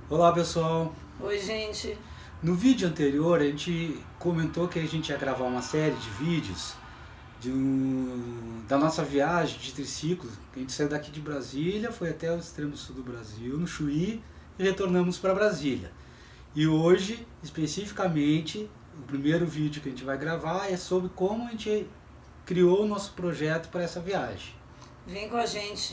Olá pessoal, Oi, gente. no vídeo anterior a gente comentou que a gente ia gravar uma série de vídeos da nossa viagem de triciclo, que a gente saiu daqui de Brasília, foi até o extremo sul do Brasil, no Chuí, e retornamos para Brasília. E hoje, especificamente, o primeiro vídeo que a gente vai gravar é sobre como a gente criou o nosso projeto para essa viagem. Vem com a gente.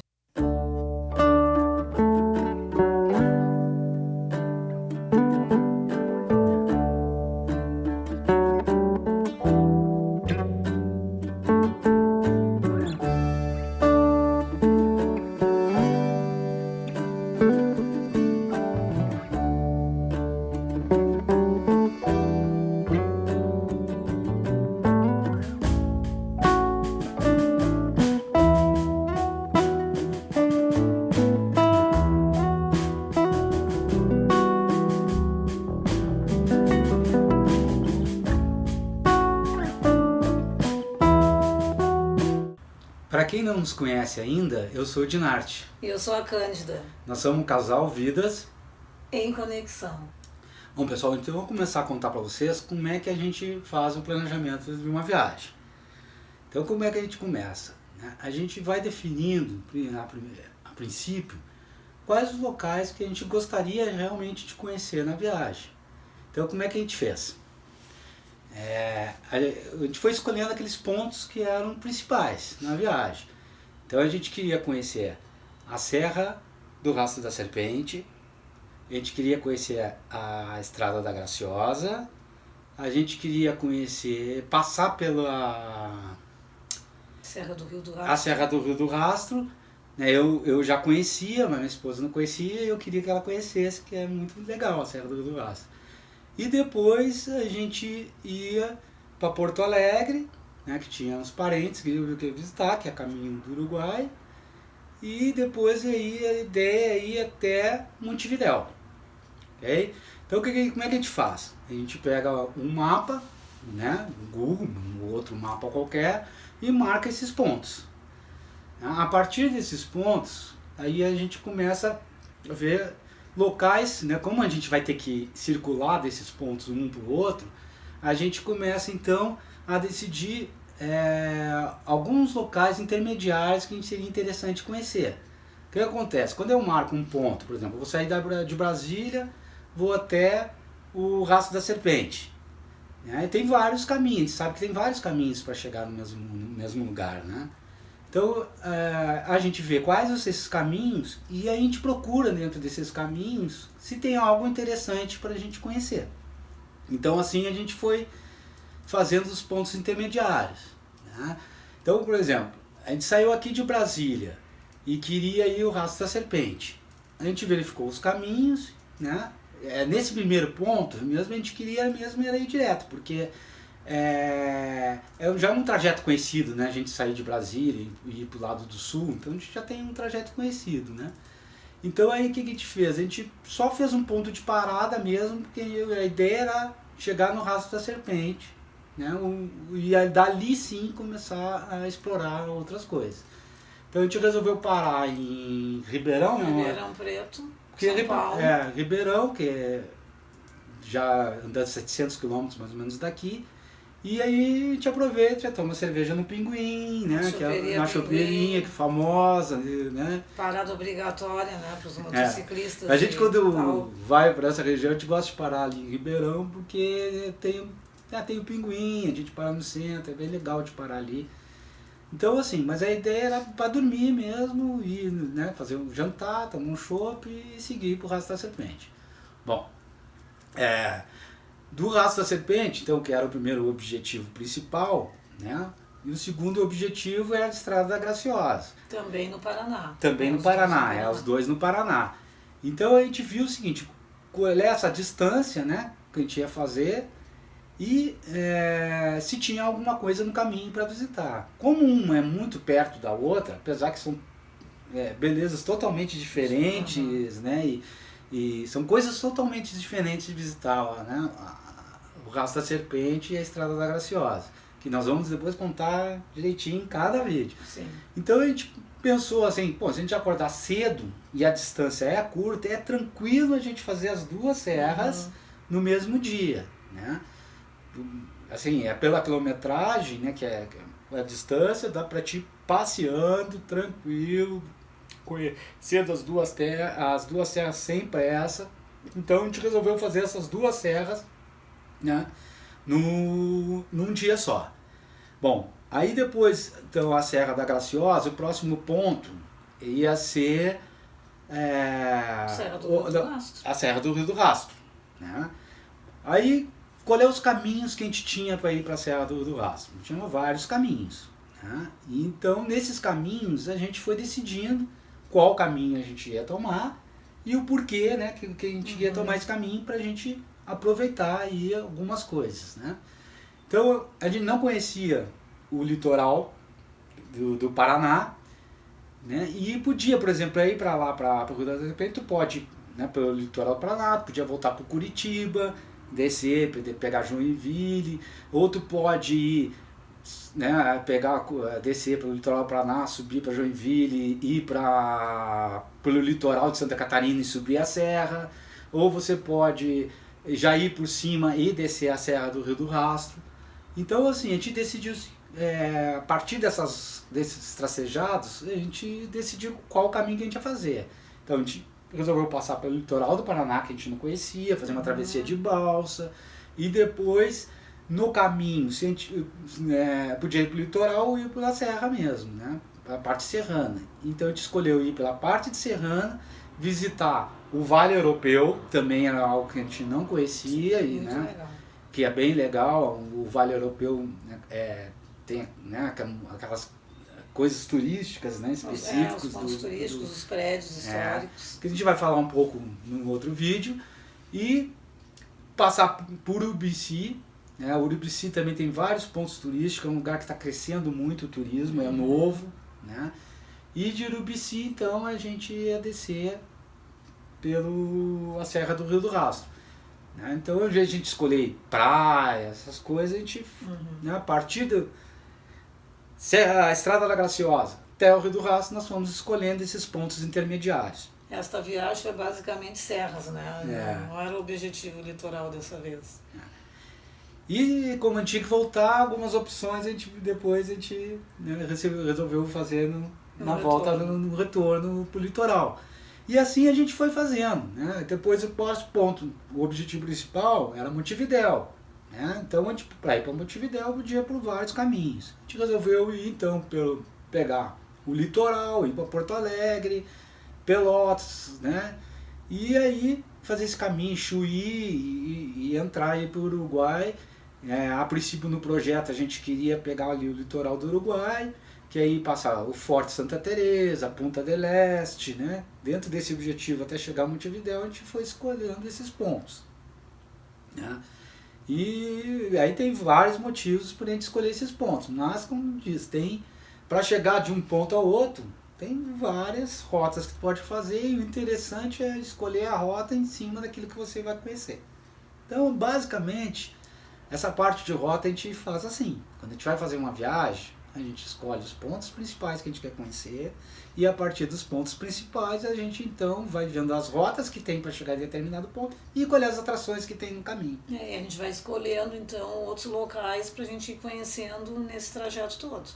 Para quem não nos conhece ainda, eu sou o Dinarte. Eu sou a Cândida, Nós somos um casal Vidas. em conexão. Bom pessoal, então eu vou começar a contar para vocês como é que a gente faz o planejamento de uma viagem. Então como é que a gente começa? A gente vai definindo, a princípio, quais os locais que a gente gostaria realmente de conhecer na viagem. Então como é que a gente fez? A gente foi escolhendo aqueles pontos que eram principais na viagem. Então a gente queria conhecer a Serra do Rastro da Serpente, a gente queria conhecer a Estrada da Graciosa, a gente queria conhecer, passar pela Serra do Rio do a Rastro. Serra do Rio do Rastro. Né? Eu já conhecia, mas minha esposa não conhecia e eu queria que ela conhecesse, que é muito legal a Serra do Rio do Rastro. E depois a gente ia para Porto Alegre, né, que tinha uns parentes que eu queria visitar, que é caminho do Uruguai. E depois aí a ideia é ir até Montevidéu. Okay? Então como é que a gente faz? A gente pega um mapa, né, no Google, um outro mapa qualquer, e marca esses pontos. A partir desses pontos, aí a gente começa a ver locais, né, como a gente vai ter que circular desses pontos um para o outro, a gente começa então a decidir alguns locais intermediários que seria interessante conhecer. O que acontece? Quando eu marco um ponto, por exemplo, eu vou sair de Brasília, vou até o Rastro da Serpente. Né? Tem vários caminhos, sabe que tem vários caminhos para chegar no mesmo lugar. Né? Então a gente vê quais são esses caminhos e a gente procura dentro desses caminhos se tem algo interessante para a gente conhecer. Então assim a gente foi fazendo os pontos intermediários. Né? Então, por exemplo, a gente saiu aqui de Brasília e queria ir ao Rastro da Serpente. A gente verificou os caminhos, né? Nesse primeiro ponto, mesmo a gente queria mesmo ir direto, porque já um trajeto conhecido, né? A gente sair de Brasília e ir para o lado do sul, então a gente já tem um trajeto conhecido, né? Então aí o que a gente fez? A gente só fez um ponto de parada mesmo, porque a ideia era chegar no Rastro da Serpente, né? E dali sim começar a explorar outras coisas. Então a gente resolveu parar em Ribeirão, né? Ribeirão Preto, São Paulo. Ribeirão, que é já andando 700 quilômetros mais ou menos daqui. E aí a gente aproveita, toma cerveja no Pinguim, né? Que é uma chopeirinha que é famosa, né? Parada obrigatória, né, para os motociclistas. A gente quando vai para essa região, a gente gosta de parar ali em Ribeirão, porque tem o Pinguim, a gente para no centro, é bem legal de parar ali. Então assim, mas a ideia era para dormir mesmo, e, né, fazer um jantar, tomar um chopp e seguir pro Rastro da Serpente. Bom, do Rastro da Serpente, então, que era o primeiro objetivo principal, né? E o segundo objetivo era a Estrada da Graciosa. Também no Paraná. Também no Paraná, os dois no Paraná. Então a gente viu o seguinte, qual é essa distância, né, que a gente ia fazer e se tinha alguma coisa no caminho para visitar. Como uma é muito perto da outra, apesar que são belezas totalmente diferentes, né, e são coisas totalmente diferentes de visitar, né, o Rastro da Serpente e a Estrada da Graciosa, que nós vamos depois contar direitinho em cada vídeo. Sim. Então a gente pensou assim, pô, se a gente acordar cedo e a distância é curta, é tranquilo a gente fazer as duas serras no mesmo dia, né? Assim, é pela quilometragem, né, que é a distância, dá para te ir passeando tranquilo, conhecendo as duas serras sem pressa. Então a gente resolveu fazer essas duas serras, né, num dia só. Bom, aí depois, então, a Serra da Graciosa, o próximo ponto ia ser a Serra do Rio do Rastro, né? Aí, qual é os caminhos que a gente tinha para ir para a Serra do Rio do Rastro? Tinha vários caminhos, né? E então, nesses caminhos, a gente foi decidindo qual caminho a gente ia tomar e o porquê, né, que a gente ia tomar esse caminho para a gente aproveitar aí algumas coisas, né? Então, a gente não conhecia o litoral do Paraná, né? E podia, por exemplo, ir para lá, para o Rio das Ostras, tu pode ir, né, pelo litoral do Paraná, podia voltar para Curitiba, descer, pegar Joinville, ou tu pode ir, né, descer pelo litoral do Paraná, subir para Joinville, ir pelo litoral de Santa Catarina e subir a serra, ou você pode já ir por cima e descer a Serra do Rio do Rastro. Então, assim, a gente decidiu, a partir desses tracejados, a gente decidiu qual o caminho que a gente ia fazer. Então, a gente resolveu passar pelo litoral do Paraná, que a gente não conhecia, fazer uma travessia de balsa, e depois, no caminho, se a gente podia ir para o litoral ou ir pela serra mesmo, né, a parte serrana. Então, a gente escolheu ir pela parte de serrana, visitar o Vale Europeu, também era algo que a gente não conhecia, e, né, legal, que é bem legal. O Vale Europeu, né, tem, né, aquelas coisas turísticas, né, específicas. Os pontos turísticos, os prédios históricos. Que a gente vai falar um pouco num outro vídeo. E passar por Urubici. Né, Urubici também tem vários pontos turísticos, é um lugar que está crescendo muito o turismo, é novo. Né? E de Urubici, então, a gente ia descer pela Serra do Rio do Rastro. Né? Então, ao invés de a gente escolher praia, essas coisas, a gente, né, a partir a Estrada da Graciosa até o Rio do Rastro, nós fomos escolhendo esses pontos intermediários. Esta viagem foi basicamente serras, né? Não era o objetivo litoral dessa vez. E como a gente tinha que voltar, algumas opções depois a gente, né, resolveu fazer na volta, no retorno para o litoral. E assim a gente foi fazendo. Né? Depois o próximo ponto, o objetivo principal era Montevidéu. Né? Então, para ir para Montevidéu, podia ir por vários caminhos. A gente resolveu ir, então, pegar o litoral, ir para Porto Alegre, Pelotas, né? E aí fazer esse caminho, Chuí, e entrar aí para o Uruguai. A princípio, no projeto, a gente queria pegar ali o litoral do Uruguai, que aí passar o Forte Santa Teresa, Punta del Este, né? Dentro desse objetivo até chegar a Montevidéu, a gente foi escolhendo esses pontos. Né? E aí tem vários motivos para a gente escolher esses pontos, mas como diz, para chegar de um ponto ao outro, tem várias rotas que tu pode fazer, e o interessante é escolher a rota em cima daquilo que você vai conhecer. Então, basicamente, essa parte de rota a gente faz assim, quando a gente vai fazer uma viagem, a gente escolhe os pontos principais que a gente quer conhecer, e a partir dos pontos principais a gente então vai vendo as rotas que tem para chegar em determinado ponto e colher as atrações que tem no caminho. A gente vai escolhendo então outros locais para a gente ir conhecendo nesse trajeto todo.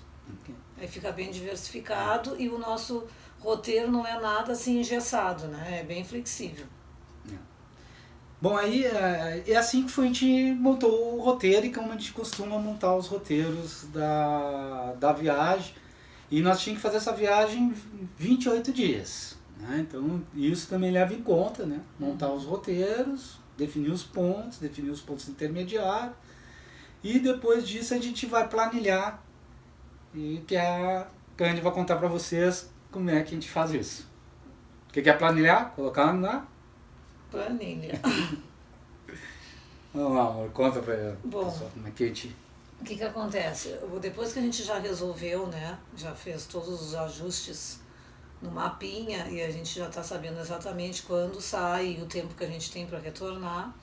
Okay. Aí fica bem diversificado e o nosso roteiro não é nada assim engessado, né? É bem flexível. Bom, aí é assim que a gente montou o roteiro e como a gente costuma montar os roteiros da viagem. E nós tínhamos que fazer essa viagem em 28 dias. Né? Então, isso também leva em conta, né? Montar os roteiros, definir os pontos intermediários. E depois disso a gente vai planilhar, e que a gente vai contar para vocês como é que a gente faz isso. O que é planilhar? Colocar na planilha. Vamos lá, amor, conta pra ela. Bom, como é que a gente... O que acontece? Depois que a gente já resolveu, né, já fez todos os ajustes no mapinha e a gente já está sabendo exatamente quando sai e o tempo que a gente tem para retornar,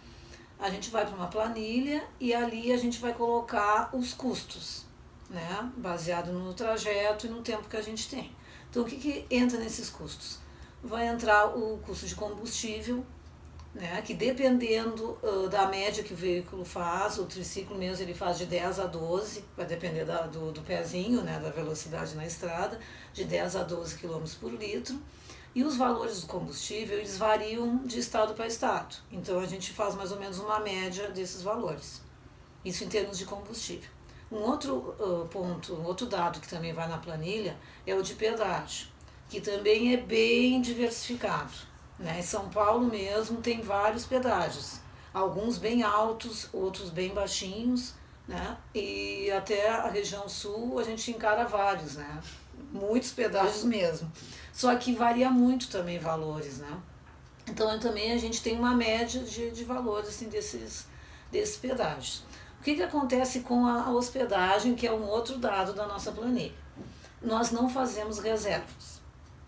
a gente vai para uma planilha e ali a gente vai colocar os custos, né, baseado no trajeto e no tempo que a gente tem. Então, o que entra nesses custos? Vai entrar o custo de combustível, né, que dependendo da média que o veículo faz, o triciclo mesmo ele faz de 10 a 12, vai depender do pezinho, né, da velocidade na estrada, de 10 a 12 km por litro. E os valores do combustível, eles variam de estado para estado. Então, a gente faz mais ou menos uma média desses valores. Isso em termos de combustível. Um outro ponto, um outro dado que também vai na planilha é o de pedágio, que também é bem diversificado. Né? Em São Paulo mesmo tem vários pedágios, alguns bem altos, outros bem baixinhos, né? E até a região sul a gente encara vários, né? Muitos pedágios mesmo. Só que varia muito também valores, né? Então também a gente tem uma média de valores assim, desses pedágios. O que acontece com a hospedagem, que é um outro dado da nossa planilha? Nós não fazemos reservas.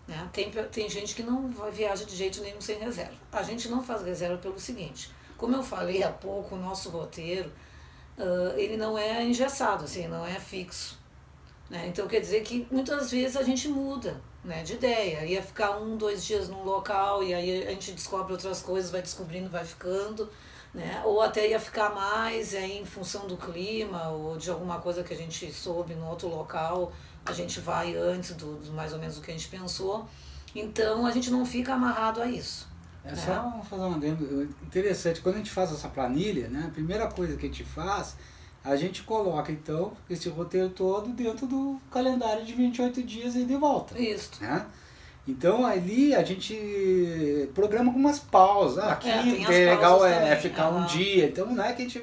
Né? Tem gente que não viaja de jeito nenhum sem reserva. A gente não faz reserva pelo seguinte, como eu falei há pouco, o nosso roteiro, ele não é engessado, assim, não é fixo. Né? Então quer dizer que muitas vezes a gente muda, né, de ideia, ia ficar 1, 2 dias num local e aí a gente descobre outras coisas, vai descobrindo, vai ficando, né? Ou até ia ficar mais aí em função do clima ou de alguma coisa que a gente soube no outro local, a gente vai antes do mais ou menos do que a gente pensou. Então a gente não fica amarrado a isso. É, né? Só fazer um adendo interessante, quando a gente faz essa planilha, né, a primeira coisa que a gente faz, a gente coloca então esse roteiro todo dentro do calendário de 28 dias e de volta. Isso. Né? Então ali a gente programa algumas pausas. Aqui é legal é ficar um dia. Então não é que a gente,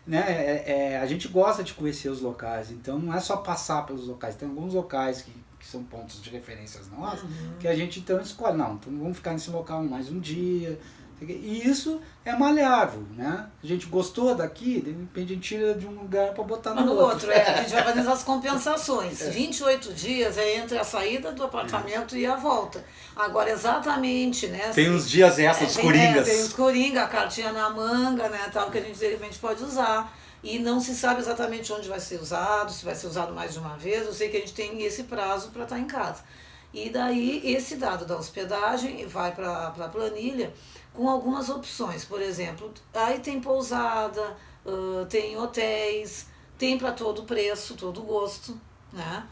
né, a gente gosta de conhecer os locais. Então não é só passar pelos locais. Tem alguns locais que são pontos de referências nossos, que a gente então escolhe. Não, então vamos ficar nesse local mais um dia. E isso é maleável, né? A gente gostou daqui, de repente a gente tira de um lugar para botar no outro. A gente vai fazendo as compensações. 28 dias é entre a saída do apartamento e a volta. Agora, exatamente, né? Tem uns dias extras, coringas. Tem os coringa, a cartinha na manga, né? Tal, que a gente de repente pode usar. E não se sabe exatamente onde vai ser usado, se vai ser usado mais de uma vez. Eu sei que a gente tem esse prazo para estar em casa. E daí, esse dado da hospedagem vai para a planilha com algumas opções. Por exemplo, aí tem pousada, tem hotéis, tem para todo preço, todo gosto, né?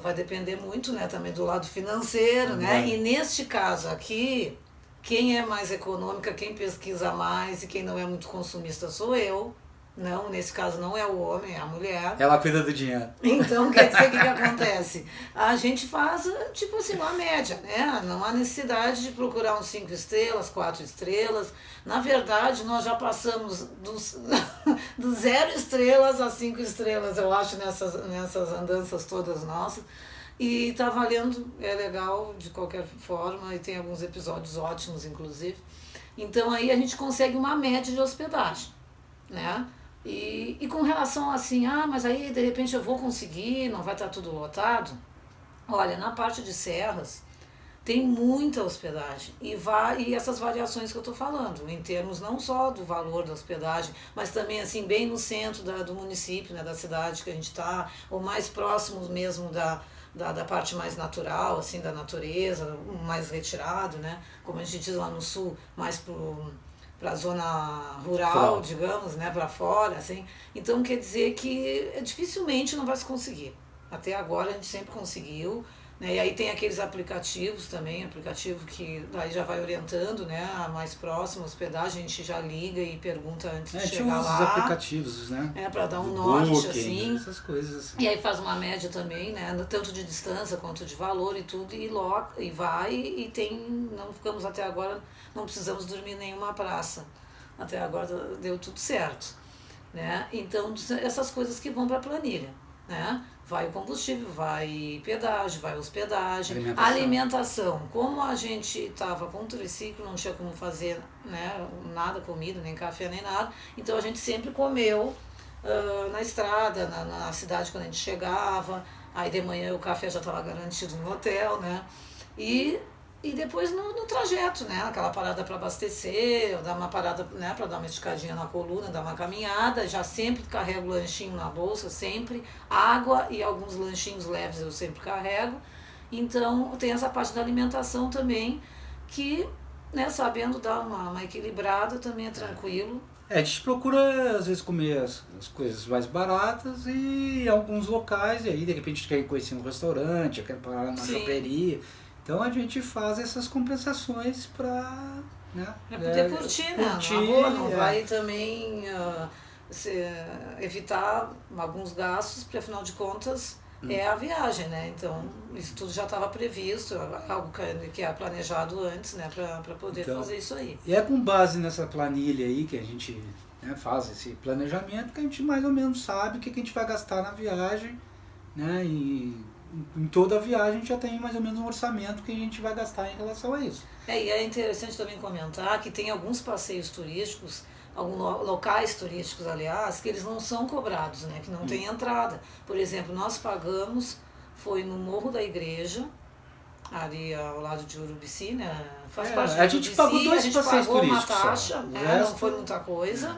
Vai depender muito, né, também do lado financeiro, né? E neste caso aqui, quem é mais econômica, quem pesquisa mais e quem não é muito consumista sou eu. Não, nesse caso não é o homem, é a mulher. Ela cuida do dinheiro. Então, quer dizer, o que acontece? A gente faz, tipo assim, uma média, né? Não há necessidade de procurar uns 5 estrelas, 4 estrelas. Na verdade, nós já passamos do 0 estrelas a 5 estrelas, eu acho, nessas andanças todas nossas. E tá valendo, é legal de qualquer forma, e tem alguns episódios ótimos, inclusive. Então, aí a gente consegue uma média de hospedagem, né? E com relação assim, mas aí de repente eu vou conseguir, não vai estar tudo lotado. Olha, na parte de serras tem muita hospedagem e essas variações que eu estou falando, em termos não só do valor da hospedagem, mas também assim bem no centro do município, né, da cidade que a gente está, ou mais próximos mesmo da parte mais natural, assim, da natureza, mais retirado, né, como a gente diz lá no sul, mais para a zona rural, digamos, né, para fora, assim. Então quer dizer que dificilmente não vai se conseguir. Até agora a gente sempre conseguiu, né? E aí tem aqueles aplicativos também, aplicativo que daí já vai orientando, né, a mais próxima hospedagem, a gente já liga e pergunta antes de chegar lá. Os aplicativos, né? Para dar um norte, booking, assim. Essas coisas assim. E aí faz uma média também, né, tanto de distância quanto de valor e tudo, e vai e tem, não ficamos até agora, não precisamos dormir em nenhuma praça. Até agora deu tudo certo, né? Então, essas coisas que vão para a planilha, né? Vai o combustível, vai pedágio, vai hospedagem, alimentação. Como a gente estava com o triciclo, não tinha como fazer, né, nada, comida, nem café, nem nada, então a gente sempre comeu na estrada, na cidade quando a gente chegava, aí de manhã o café já estava garantido no hotel, né? E depois no trajeto, né? Aquela parada para abastecer, dar uma parada, né, para dar uma esticadinha na coluna, dar uma caminhada. Já sempre carrego lanchinho na bolsa, sempre. Água e alguns lanchinhos leves eu sempre carrego. Então tem essa parte da alimentação também, que, né, sabendo dar uma equilibrada também é tranquilo. A gente procura às vezes comer as coisas mais baratas e em alguns locais, e aí de repente quer conhecer um restaurante, quer parar numa Sim. choperia. Então a gente faz essas compensações para, né, É poder curtir, né? curtir, Na boa, não vai também evitar alguns gastos, porque afinal de contas é a viagem, né? Então isso tudo já estava previsto, algo que é planejado antes, né? Para poder Então, fazer isso aí. E é com base nessa planilha aí que a gente, né, faz esse planejamento, que a gente mais ou menos sabe o que a gente vai gastar na viagem, né? E em toda a viagem a gente já tem mais ou menos um orçamento que a gente vai gastar em relação a isso. E é interessante também comentar que tem alguns passeios turísticos, alguns locais turísticos, aliás, que eles não são cobrados, né? Que não tem entrada. Por exemplo, nós pagamos, foi no Morro da Igreja, ali ao lado de Urubici, né? Faz parte de a gente Urubici, pagou dois a gente passeios pagou uma turísticos taxa, só. não foi muita coisa,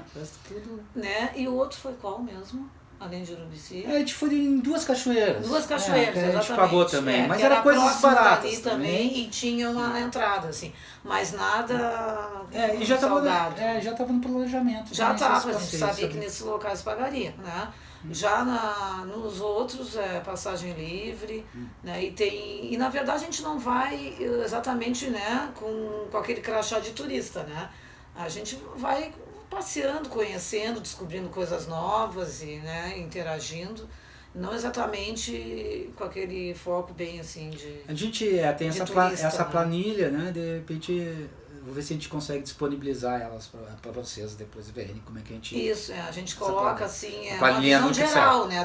Tudo. né? E o outro foi qual mesmo? Além de Urubici? A gente foi em Duas Cachoeiras. Duas Cachoeiras, a gente exatamente. pagou também, mas que era coisas próximo baratas dali também e tinha uma entrada, assim. Mas nada e já salgado. já estava no planejamento. Já né, esses estava, a gente passeios, sabia sabe? que nesses locais pagaria, né? Já nos outros é passagem livre, né? E na verdade a gente não vai exatamente, né, com aquele crachá de turista, né? A gente vai passeando, conhecendo, descobrindo coisas novas e, né, interagindo, não exatamente com aquele foco bem assim de A gente tem de essa, turista, essa né? planilha, né? De repente, vou ver se a gente consegue disponibilizar elas para vocês depois verem como é que a gente... Isso, a gente coloca assim, uma planilha visão no Excel. geral, né,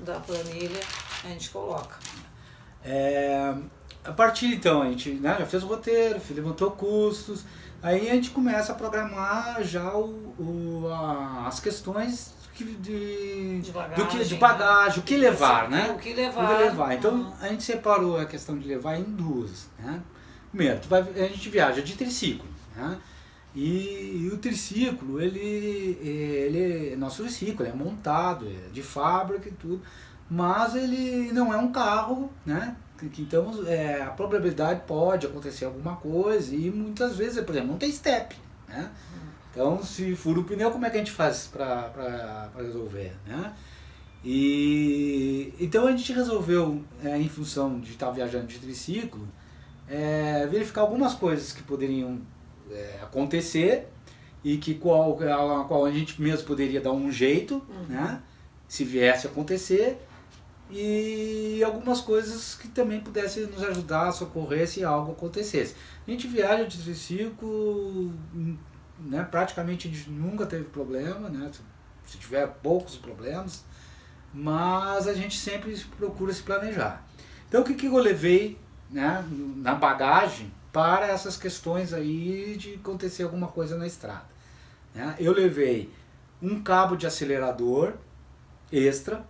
da planilha, a gente coloca. A partir então, a gente, né, já fez o roteiro, levantou custos, aí a gente começa a programar já as questões De bagagem, de bagagem, o que levar, né? O que levar. Então a gente separou a questão de levar em duas, né? Primeiro, a gente viaja de triciclo, né? E o triciclo, nosso triciclo é montado, é de fábrica e tudo, mas ele não é um carro, né? Então a probabilidade pode acontecer alguma coisa e muitas vezes, por exemplo, não tem step, né? Então se fura o pneu, como é que a gente faz para resolver, né? Então a gente resolveu, em função de estar viajando de triciclo, verificar algumas coisas que poderiam acontecer e a qual a gente mesmo poderia dar um jeito, né? Se viesse a acontecer, e algumas coisas que também pudessem nos ajudar a socorrer se algo acontecesse. A gente viaja de triciclo, né, praticamente a gente nunca teve problema, né, se tiver poucos problemas, mas a gente sempre procura se planejar. Então o que eu levei, né, na bagagem para essas questões aí de acontecer alguma coisa na estrada, né? Eu levei um cabo de acelerador extra,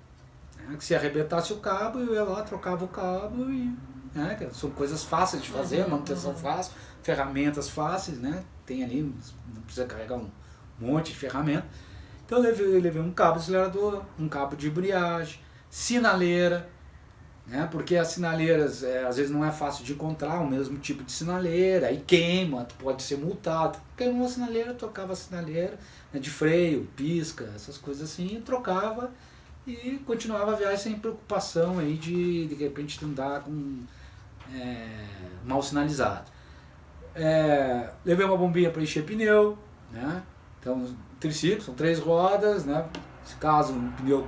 que se arrebentasse o cabo, eu ia lá, trocava o cabo e, né, são coisas fáceis de fazer, manutenção fácil, ferramentas fáceis, né? Tem ali, não precisa carregar um monte de ferramenta. Então eu levei um cabo de acelerador, um cabo de embreagem, sinaleira, né? Porque as sinaleiras às vezes não é fácil de encontrar o mesmo tipo de sinaleira, aí queima, tu pode ser multado. Queimou a sinaleira, eu trocava a sinaleira, né, de freio, pisca, essas coisas assim, e trocava e continuava a viagem sem preocupação aí de repente andar com mal sinalizado. Levei uma bombinha para encher pneu, né? Então triciclo, são 3 rodas, né? Se caso um pneu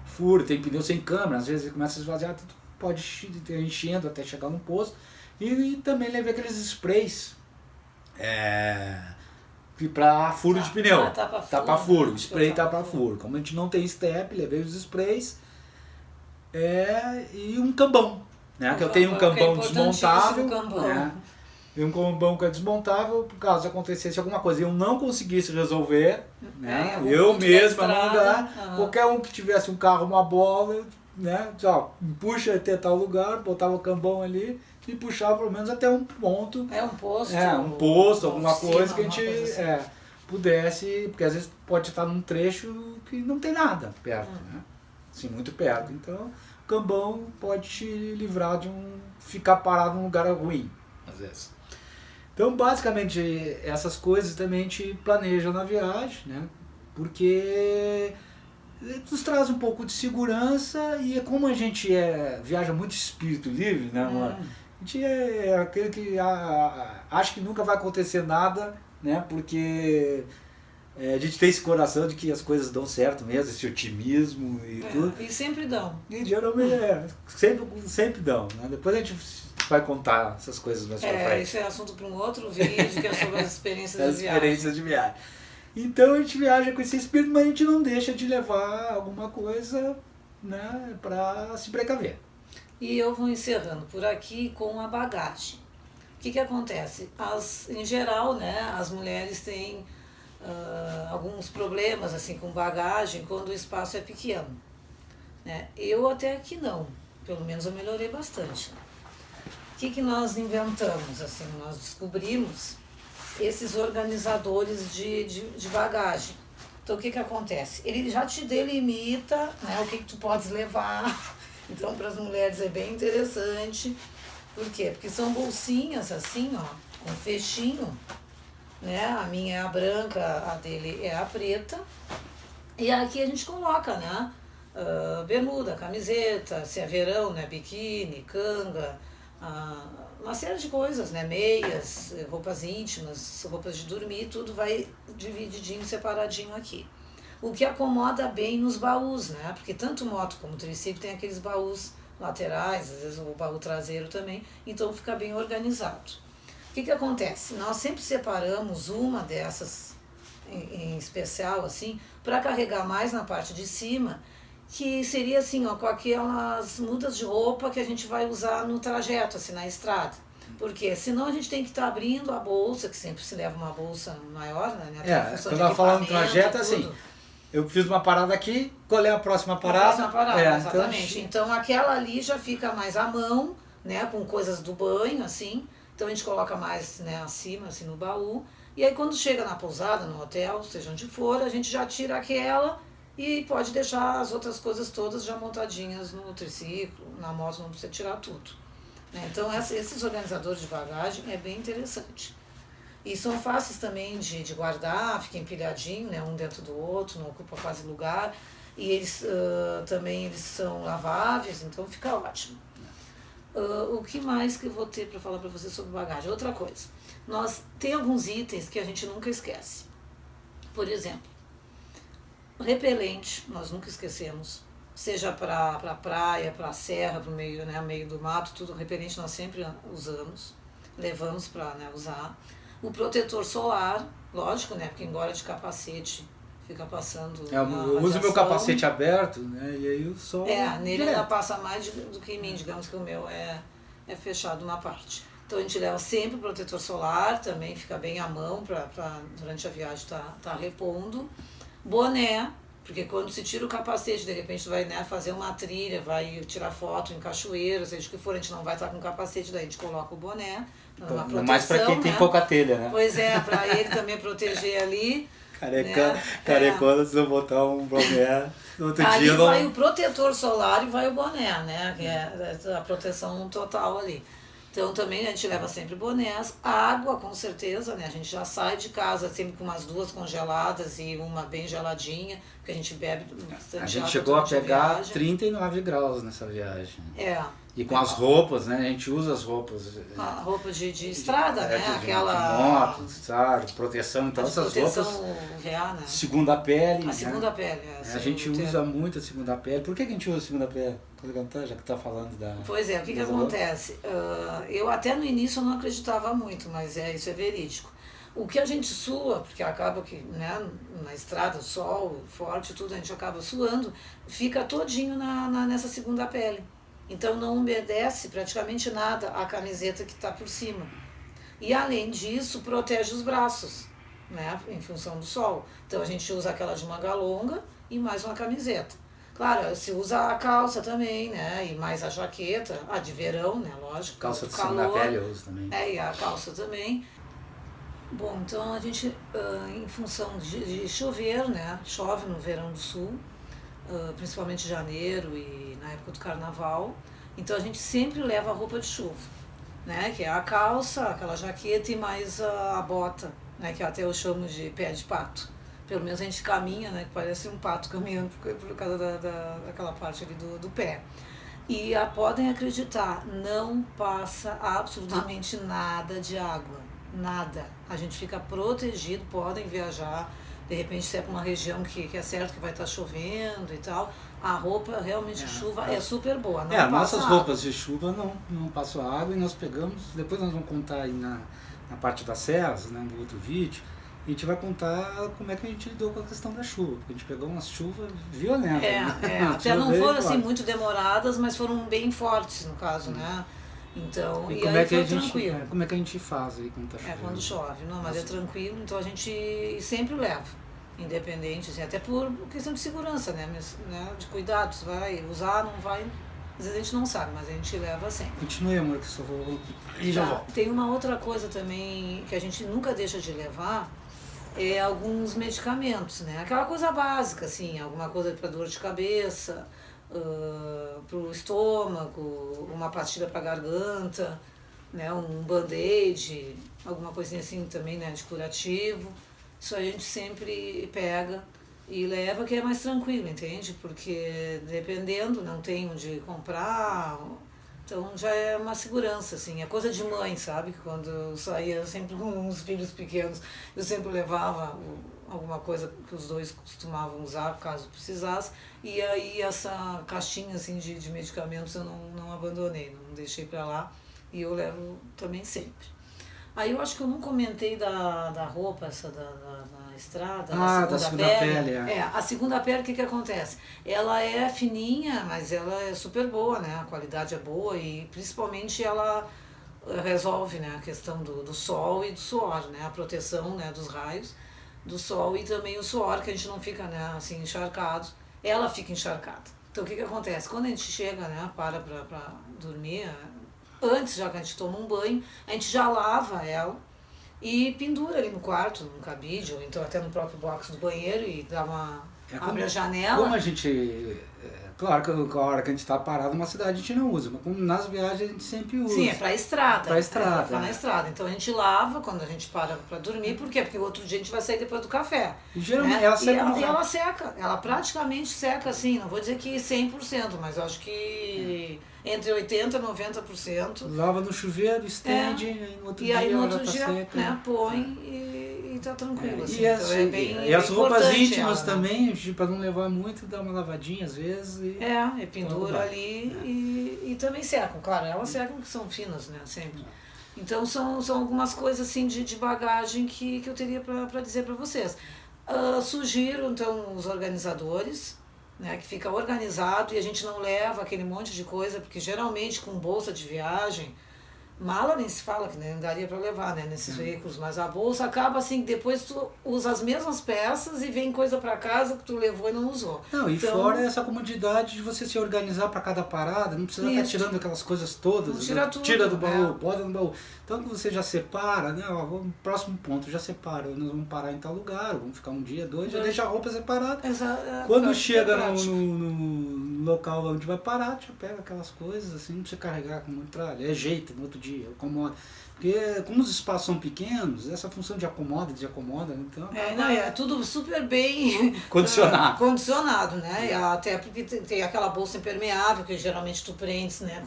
fura, tem pneu sem câmera, às vezes ele começa a esvaziar, tu pode ir enchendo até chegar no posto. E também levei aqueles sprays para furo de pneu, tapa furo, spray tapa furo. Como a gente não tem step, levei os sprays e um cambão, né? Que eu tenho um cambão desmontável, né? E um cambão que é desmontável, por caso acontecesse alguma coisa e eu não conseguisse resolver, né? Eu mesmo não dá, qualquer um que tivesse um carro, uma bola, né? Puxa até tal lugar, botava o cambão ali e puxava pelo menos até um ponto. Um posto, alguma coisa que a gente pudesse, porque às vezes pode estar num trecho que não tem nada perto, né? Assim, muito perto. Então, cambão pode te livrar de ficar parado num lugar ruim, às vezes. Então, basicamente, essas coisas também a gente planeja na viagem, né? Porque nos traz um pouco de segurança e como a gente viaja muito espírito livre, né, amor? A gente é aquele que acha que nunca vai acontecer nada, né? Porque a gente tem esse coração de que as coisas dão certo mesmo, esse otimismo e tudo. E sempre dão. E geralmente sempre dão, né? Depois a gente vai contar essas coisas mais pra frente. Isso é assunto para um outro vídeo, que é sobre as experiências de viagem. Experiências de viagem. Então a gente viaja com esse espírito, mas a gente não deixa de levar alguma coisa, né, para se precaver. E eu vou encerrando por aqui com a bagagem. O que acontece? Em geral, né, as mulheres têm alguns problemas assim com bagagem quando o espaço é pequeno. Né? Eu até que não, pelo menos eu melhorei bastante. O que nós inventamos? Assim, nós descobrimos esses organizadores de bagagem. Então o que acontece? Ele já te delimita, né, o que tu podes levar. Então para as mulheres é bem interessante. Por quê? Porque são bolsinhas assim, ó, com fechinho. Né? A minha é a branca, a dele é a preta. E aqui a gente coloca, né? Bermuda, camiseta, se é verão, né? Biquíni, canga, uma série de coisas, né? Meias, roupas íntimas, roupas de dormir, tudo vai divididinho, separadinho aqui. O que acomoda bem nos baús, né? Porque tanto moto como triciclo tem aqueles baús laterais, às vezes o baú traseiro também, então fica bem organizado. O que acontece? Nós sempre separamos uma dessas em especial, assim, para carregar mais na parte de cima, que seria assim, ó, com aquelas mudas de roupa que a gente vai usar no trajeto, assim, na estrada. Porque senão a gente tem que estar abrindo a bolsa, que sempre se leva uma bolsa maior, né? Quando ela fala no trajeto, assim, eu fiz uma parada aqui, qual é a próxima parada? A próxima parada, exatamente. Então aquela ali já fica mais à mão, né, com coisas do banho, assim. Então a gente coloca mais, né, acima, assim, no baú. E aí quando chega na pousada, no hotel, seja onde for, a gente já tira aquela e pode deixar as outras coisas todas já montadinhas no triciclo, na moto não precisa tirar tudo. Né? Então esses organizadores de bagagem é bem interessante. E são fáceis também de guardar, fica empilhadinho, né, um dentro do outro, não ocupa quase lugar. E eles também são laváveis, então fica ótimo. O que mais que eu vou ter para falar para você sobre bagagem? Outra coisa, tem alguns itens que a gente nunca esquece. Por exemplo, repelente, nós nunca esquecemos. Seja para a praia, para a serra, para o meio, né, meio do mato, tudo repelente nós sempre usamos, levamos para, né, usar. O protetor solar, lógico, né, porque embora de capacete fica passando. Eu uso meu capacete aberto, né? E aí o sol. Nele ainda passa mais do que em mim, digamos que o meu é fechado uma parte. Então a gente leva sempre o protetor solar, também fica bem à mão para durante a viagem tá repondo. Boné, porque quando se tira o capacete, de repente tu vai, né, fazer uma trilha, vai tirar foto em cachoeira, seja o que for, a gente não vai estar com capacete, daí a gente coloca o boné. Proteção, mais para quem tem pouca telha, né? Pois é, para ele também proteger ali. Carecona, se eu botar um boné no outro ali dia... vai o protetor solar e vai o boné, né? Que é a proteção total ali. Então também a gente leva sempre bonés. A água, com certeza, né? A gente já sai de casa sempre com umas 2 congeladas e uma bem geladinha, porque a gente bebe bastante água. A gente chegou a pegar 39 graus nessa viagem. E com as roupas, né? A gente usa as roupas. A roupa de estrada, né? Aquela. De moto, sabe? Proteção, então essas proteção roupas. UVA, né? Segunda pele. A segunda pele. A gente usa muito a segunda pele. Por que a gente usa a segunda pele? Já que tá falando da. Pois é, o que acontece? Eu até no início eu não acreditava muito, mas isso é verídico. O que a gente sua, porque acaba que, né, na estrada, sol forte, tudo, a gente acaba suando, fica todinho nessa segunda pele. Então não umedece praticamente nada a camiseta que está por cima. E além disso, protege os braços, né, em função do sol. Então a gente usa aquela de manga longa e mais uma camiseta. Claro, se usa a calça também, né, e mais a jaqueta, a de verão, né, lógico. Calça de segunda pele eu uso também. E a calça também. Bom, então a gente, em função de chover, né, chove no verão do sul, principalmente janeiro e na época do carnaval. Então a gente sempre leva a roupa de chuva, né? Que é a calça, aquela jaqueta e mais a bota, né? Que até eu chamo de pé de pato. Pelo menos a gente caminha, né? Que parece um pato caminhando por causa daquela parte ali do pé. E podem acreditar, não passa absolutamente nada de água, nada. A gente fica protegido, podem viajar, de repente se é para uma região que é certo que vai estar chovendo e tal, a roupa realmente de chuva é super boa. Não nossas água. roupas de chuva não passam água e nós pegamos, depois nós vamos contar aí na parte das serras, né, no outro vídeo, a gente vai contar como é que a gente lidou com a questão da chuva, porque a gente pegou umas chuvas violentas. Até não foram assim muito demoradas, mas foram bem fortes no caso, né? Então, e como é que a gente, como é que a gente faz aí quando tá chovendo? Quando chove, não, mas é tranquilo, então a gente sempre leva, independente, assim, até por questão de segurança, né? De cuidados, vai usar, não vai, às vezes a gente não sabe, mas a gente leva sempre. Continue, amor, que eu só vou e já volto. Tem uma outra coisa também que a gente nunca deixa de levar, é alguns medicamentos, né? Aquela coisa básica, assim, alguma coisa para dor de cabeça, para o estômago, uma pastilha para garganta, né? Um band-aid, alguma coisinha assim também, né? De curativo. Isso a gente sempre pega e leva, que é mais tranquilo, entende? Porque dependendo, não tem onde comprar, então já é uma segurança, assim, é coisa de mãe, sabe? Que quando eu saía sempre com os filhos pequenos, eu sempre levava alguma coisa que os dois costumavam usar, caso precisasse, e aí essa caixinha, assim, de medicamentos eu não abandonei, não deixei pra lá, e eu levo também sempre. Aí eu acho que eu não comentei da roupa, essa da estrada, da segunda pele. A segunda pele, o que acontece? Ela é fininha, mas ela é super boa, né? A qualidade é boa e principalmente ela resolve, né, a questão do sol e do suor, né? A proteção, né, dos raios do sol e também o suor, que a gente não fica, né, assim, encharcado. Ela fica encharcada. Então o que acontece? Quando a gente chega, né, para dormir, antes já que a gente toma um banho, a gente já lava ela e pendura ali no quarto, num cabide, ou então até no próprio box do banheiro e dá abre a janela. Como a gente... Claro que a hora que a gente está parado numa cidade a gente não usa, mas como nas viagens a gente sempre usa. Sim, é pra estrada. Pra estrada. Pra na estrada. Então a gente lava quando a gente para pra dormir, por quê? Porque o outro dia a gente vai sair depois do café. E geralmente né? ela seca. E ela seca. Ela praticamente seca, assim, não vou dizer que 100%, mas eu acho que entre 80% e 90%. Lava no chuveiro, estende, e no outro dia aí no ela outro tá dia, seca. né, põe e tá tranquilo. Assim. Então é bem, e as roupas íntimas ela, né? também, para não levar muito, dá uma lavadinha às vezes. E pendura ali e também secam, claro, elas secam que são finas, né, sempre. Então são algumas coisas assim de bagagem que eu teria para dizer para vocês. Sugiro então os organizadores, né, que fica organizado e a gente não leva aquele monte de coisa, porque geralmente com bolsa de viagem, mala nem se fala, que nem daria para levar, né, nesses veículos, mas a bolsa acaba assim, depois tu usa as mesmas peças e vem coisa para casa que tu levou e não usou. Não, e então, fora essa comodidade de você se organizar para cada parada, não precisa estar tirando aquelas coisas todas, não tira tudo, tira do baú, bota no baú. Então você já separa, né, próximo ponto, já separa, nós vamos parar em tal lugar, vamos ficar um dia, dois, já deixa a roupa separada. Quando chega no local onde vai parar, já pega aquelas coisas assim, não precisa carregar com muito trabalho, ajeita no outro dia, acomoda. Porque como os espaços são pequenos, essa função de acomoda, então... é tudo super bem condicionado, né? Até porque tem aquela bolsa impermeável que geralmente tu prendes, né?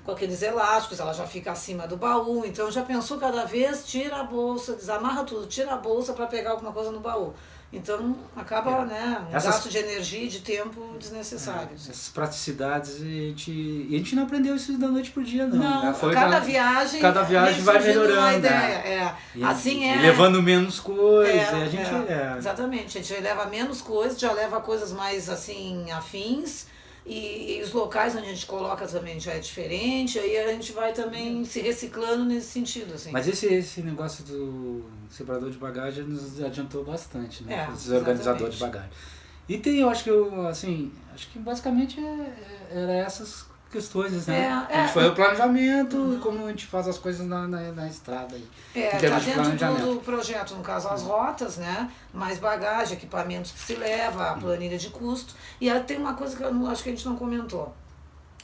Com aqueles elásticos, ela já fica acima do baú, então já pensou cada vez, tira a bolsa, desamarra tudo, tira a bolsa para pegar alguma coisa no baú. Então acaba, né, gasto de energia e de tempo desnecessário. Essas praticidades, a gente não aprendeu isso da noite pro dia, não. Não, cada viagem vai melhorando. Uma ideia, assim e levando menos coisas. Exatamente, a gente leva menos coisas, já leva coisas mais assim afins. E os locais onde a gente coloca também já é diferente, aí a gente vai também se reciclando nesse sentido. Assim. Mas esse negócio do separador de bagagem nos adiantou bastante, né? Os organizadores de bagagem. E tem, eu acho que basicamente era essas questões, né? A gente foi o planejamento e como a gente faz as coisas na estrada. Aí, tá dentro do projeto, no caso, as rotas, né? Mais bagagem, equipamentos que se leva, a planilha de custo. E aí tem uma coisa que eu acho que a gente não comentou.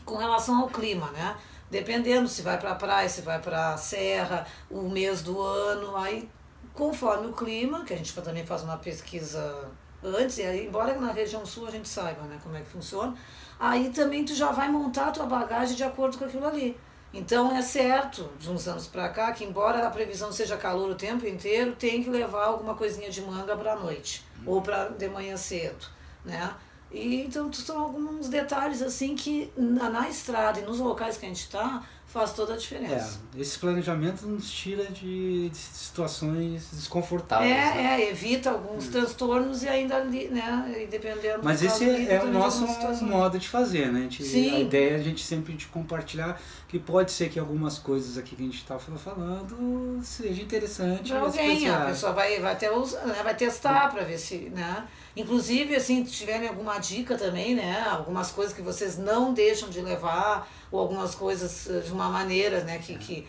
Com relação ao clima, né? Dependendo se vai para a praia, se vai para a serra, o mês do ano, aí conforme o clima, que a gente também faz uma pesquisa antes, e aí, embora na região sul a gente saiba, né, como é que funciona, aí também tu já vai montar a tua bagagem de acordo com aquilo ali. Então é certo, de uns anos para cá, que embora a previsão seja calor o tempo inteiro, tem que levar alguma coisinha de manga para a noite, ou para de manhã cedo, né? E então são alguns detalhes assim que na estrada e nos locais que a gente está faz toda a diferença. Esse planejamento nos tira de situações desconfortáveis. né? Evita alguns transtornos e ainda ali, né, e dependendo. Mas esse é o nosso modo de fazer, né? A ideia é a gente sempre de compartilhar, que pode ser que algumas coisas aqui que a gente está falando seja interessante. Para alguém, a pessoa vai testar para ver se, né? Inclusive, assim, se tiverem alguma dica também, né? Algumas coisas que vocês não deixam de levar, ou algumas coisas de uma maneira, né, que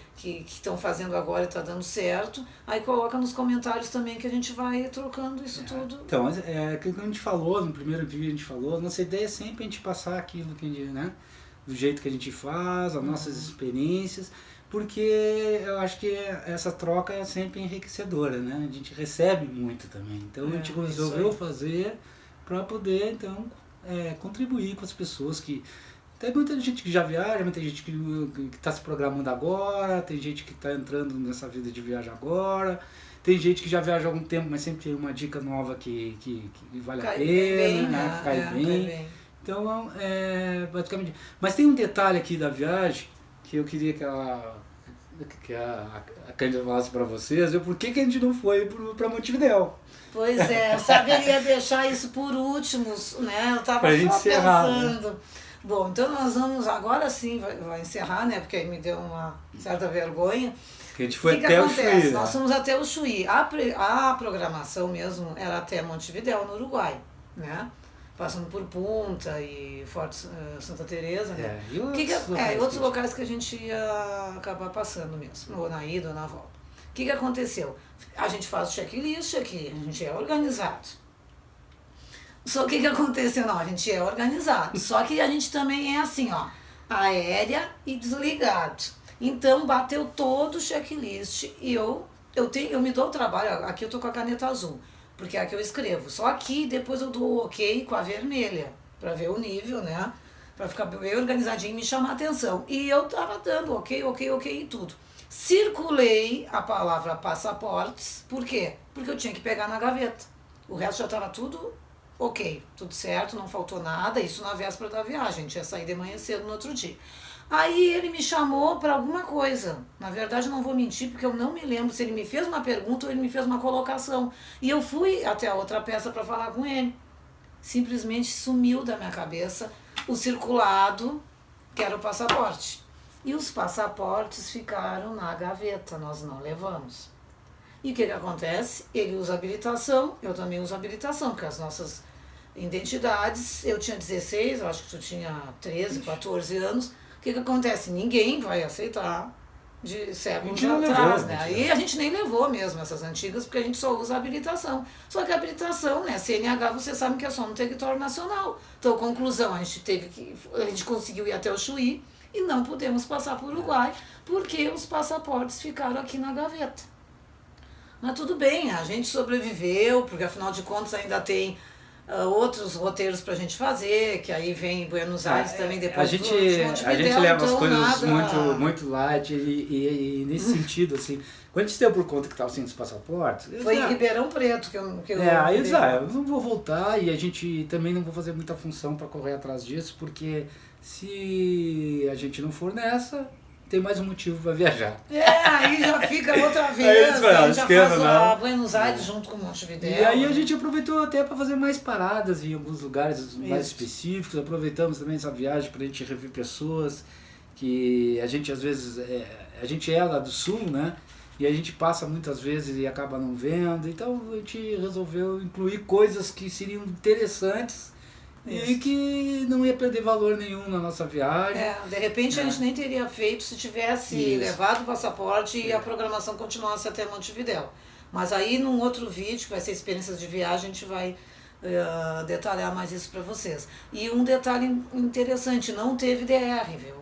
estão fazendo agora e está dando certo, aí coloca nos comentários também que a gente vai trocando isso tudo. Então, aquilo que a gente falou, no primeiro vídeo a gente falou, nossa ideia é sempre a gente passar aquilo que a gente, né? Do jeito que a gente faz, as nossas experiências, porque eu acho que essa troca é sempre enriquecedora, né? A gente recebe muito também. Então a gente resolveu fazer para poder, então, contribuir com as pessoas que... Tem muita gente que já viaja, muita gente que está se programando agora, tem gente que está entrando nessa vida de viagem agora, tem gente que já viaja há algum tempo, mas sempre tem uma dica nova que vale a pena, né? Cai bem. Então, basicamente... Mas tem um detalhe aqui da viagem que eu queria que a Cândida falasse para vocês, por que a gente não foi para Montevidéu. Pois é, eu saberia deixar isso por último, né? Eu estava só pensando... Né? Bom, então nós vamos, agora sim, vai encerrar, né? Porque aí me deu uma certa vergonha. Que a gente foi até o Chuí. Nós fomos até o Chuí. A programação mesmo era até Montevidéu, no Uruguai, né? Passando por Punta e Forte Santa Teresa, né? E outros locais que a gente ia acabar passando mesmo, ou na ida ou na volta. O que aconteceu? A gente faz o checklist aqui, a gente é organizado. Só que aconteceu? Não, a gente é organizado. Só que a gente também é assim, ó, aérea e desligado. Então, bateu todo o checklist e eu me dou o trabalho, aqui eu tô com a caneta azul, porque é a que eu escrevo. Só que depois eu dou o ok com a vermelha, para ver o nível, né? Para ficar bem organizadinho e me chamar a atenção. E eu tava dando ok em tudo. Circulei a palavra passaportes, por quê? Porque eu tinha que pegar na gaveta. O resto já tava tudo... Ok, tudo certo, não faltou nada, isso na véspera da viagem, a gente ia sair de manhã cedo no outro dia. Aí ele me chamou para alguma coisa, na verdade não vou mentir porque eu não me lembro se ele me fez uma pergunta ou ele me fez uma colocação. E eu fui até a outra peça para falar com ele. Simplesmente sumiu da minha cabeça o circulado, que era o passaporte. E os passaportes ficaram na gaveta, nós não levamos. E o que acontece? Ele usa habilitação, eu também uso habilitação, porque as nossas identidades, eu tinha 16, eu acho que tu tinha 13, 14 anos. O que acontece? Ninguém vai aceitar de séculos atrás, né? Aí a gente nem levou mesmo essas antigas, porque a gente só usa habilitação. Só que a habilitação, né? CNH, você sabe que é só no território nacional. Então, conclusão, a gente conseguiu ir até o Chuí e não pudemos passar por Uruguai, porque os passaportes ficaram aqui na gaveta. Mas tudo bem, a gente sobreviveu, porque afinal de contas ainda tem outros roteiros pra gente fazer, que aí vem Buenos Aires também depois a gente leva as coisas muito light e nesse sentido, assim, quando a gente deu por conta que estava sem os passaportes... Foi em Ribeirão Preto que eu eu não vou voltar e a gente também não vou fazer muita função para correr atrás disso, porque se a gente não for nessa... tem mais um motivo para viajar. Aí já fica outra vez, a gente já faz a Buenos Aires junto com Montevidéu. E aí a gente aproveitou até para fazer mais paradas em alguns lugares mais específicos, aproveitamos também essa viagem para a gente rever pessoas que a gente às vezes, a gente é lá do sul, né? E a gente passa muitas vezes e acaba não vendo, então a gente resolveu incluir coisas que seriam interessantes e que não ia perder valor nenhum na nossa viagem. De repente a gente nem teria feito se tivesse levado o passaporte e a programação continuasse até Montevidéu. Mas aí num outro vídeo, que vai ser experiências de viagem, a gente vai detalhar mais isso para vocês. E um detalhe interessante, não teve DR, viu?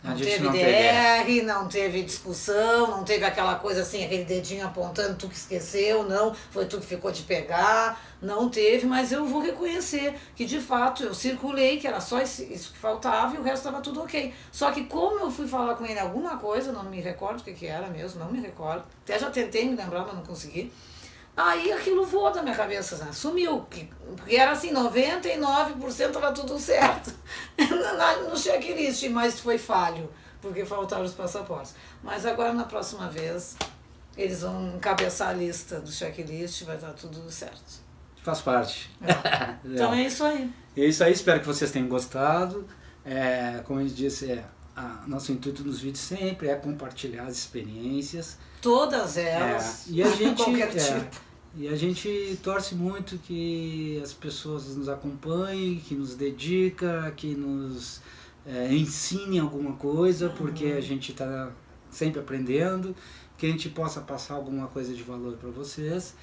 Não teve DR, não teve discussão, não teve aquela coisa assim, aquele dedinho apontando, tu que esqueceu, não, foi tu que ficou de pegar, não teve, mas eu vou reconhecer que de fato eu circulei, que era só isso que faltava e o resto estava tudo ok. Só que como eu fui falar com ele alguma coisa, não me recordo o que era mesmo, não me recordo, até já tentei me lembrar, mas não consegui. Aí aquilo voou da minha cabeça, né? Sumiu, porque era assim, 99% estava tudo certo no checklist, mas foi falho, porque faltaram os passaportes. Mas agora na próxima vez eles vão encabeçar a lista do checklist, vai estar tudo certo. Faz parte. Então é isso aí. É isso aí, espero que vocês tenham gostado. Como eu disse, nosso intuito nos vídeos sempre é compartilhar as experiências. Todas elas, e a gente, qualquer tipo. E a gente torce muito que as pessoas nos acompanhem, que nos dediquem, que nos ensinem alguma coisa, porque a gente está sempre aprendendo, que a gente possa passar alguma coisa de valor para vocês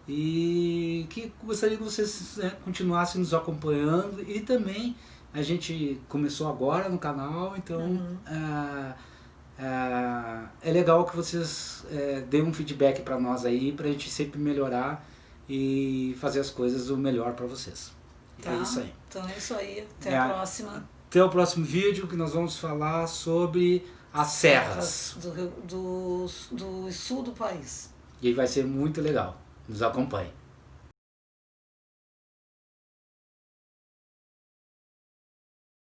e que gostaria que vocês continuassem nos acompanhando. E também a gente começou agora no canal, então é legal que vocês deem um feedback para nós aí, para a gente sempre melhorar e fazer as coisas o melhor para vocês. Tá, é isso aí. Então é isso aí. Até a próxima. Até o próximo vídeo, que nós vamos falar sobre as serras do sul do país. E vai ser muito legal. Nos acompanhe.